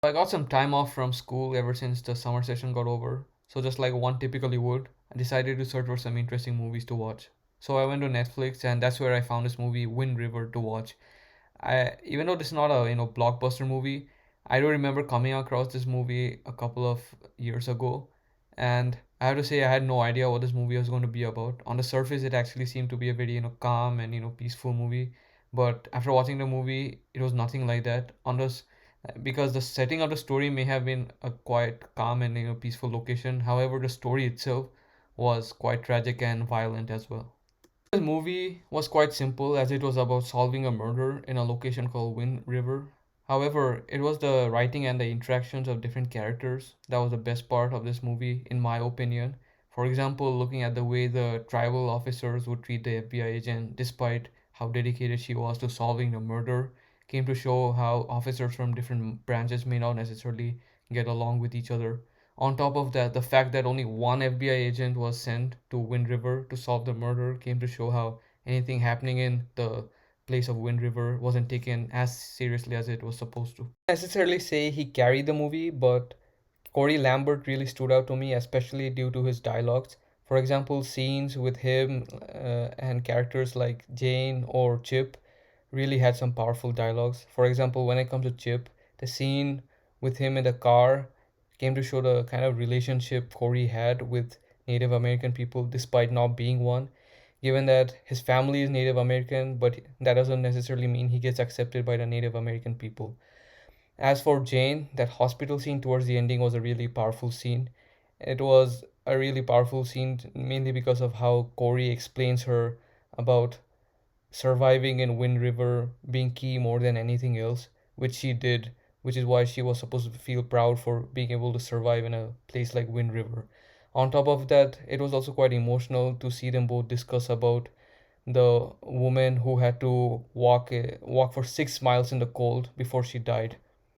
I got some time off from school ever since the summer session got over. So just like one typically would, I decided to search for some interesting movies to watch. So I went to Netflix and that's where I found this movie Wind River to watch. I even though this is not a blockbuster movie, I do remember coming across this movie a couple of years ago, and I have to say I had no idea what this movie was going to be about. On the surface, it actually seemed to be a very calm and peaceful movie, but after watching the movie, it was nothing like that. On this, because the setting of the story may have been a quite calm and peaceful location. However, the story itself was quite tragic and violent as well. The movie was quite simple as it was about solving a murder in a location called Wind River. However, it was the writing and the interactions of different characters that was the best part of this movie, in my opinion. For example, looking at the way the tribal officers would treat the FBI agent, despite how dedicated she was to solving the murder, came to show how officers from different branches may not necessarily get along with each other. On top of that, the fact that only one FBI agent was sent to Wind River to solve the murder came to show how anything happening in the place of Wind River wasn't taken as seriously as it was supposed to. Necessarily say he carried the movie, but Corey Lambert really stood out to me, especially due to his dialogues. For example, scenes with him and characters like Jane or Chip really had some powerful dialogues. For example, when it comes to Chip, the scene with him in the car came to show the kind of relationship Corey had with Native American people despite not being one. Given that his family is Native American, but that doesn't necessarily mean he gets accepted by the Native American people. As for Jane, that hospital scene towards the ending was a really powerful scene. It was a really powerful scene mainly because of how Corey explains her about surviving in Wind River being key more than anything else, which she did, which is why she was supposed to feel proud for being able to survive in a place like Wind River. On top of that, it was also quite emotional to see them both discuss about the woman who had to walk for 6 miles in the cold before she died.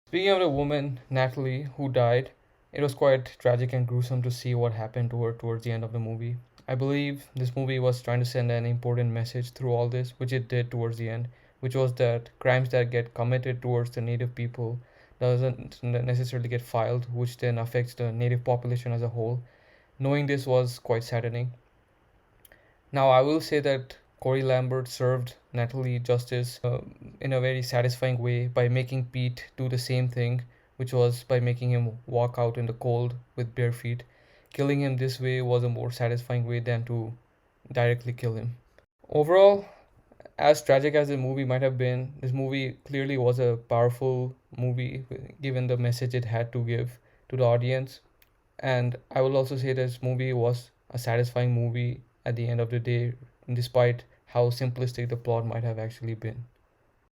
Speaking of the woman, Natalie, who died, it was quite tragic and gruesome to see what happened to her towards the end of the movie. I believe this movie was trying to send an important message through all this, which it did towards the end, which was that crimes that get committed towards the native people doesn't necessarily get filed, which then affects the native population as a whole. Knowing this was quite saddening. Now, I will say that Corey Lambert served Natalie justice in a very satisfying way by making Pete do the same thing, which was by making him walk out in the cold with bare feet. Killing him this way was a more satisfying way than to directly kill him. Overall, as tragic as the movie might have been, this movie clearly was a powerful movie given the message it had to give to the audience. And I will also say this movie was a satisfying movie at the end of the day, despite how simplistic the plot might have actually been.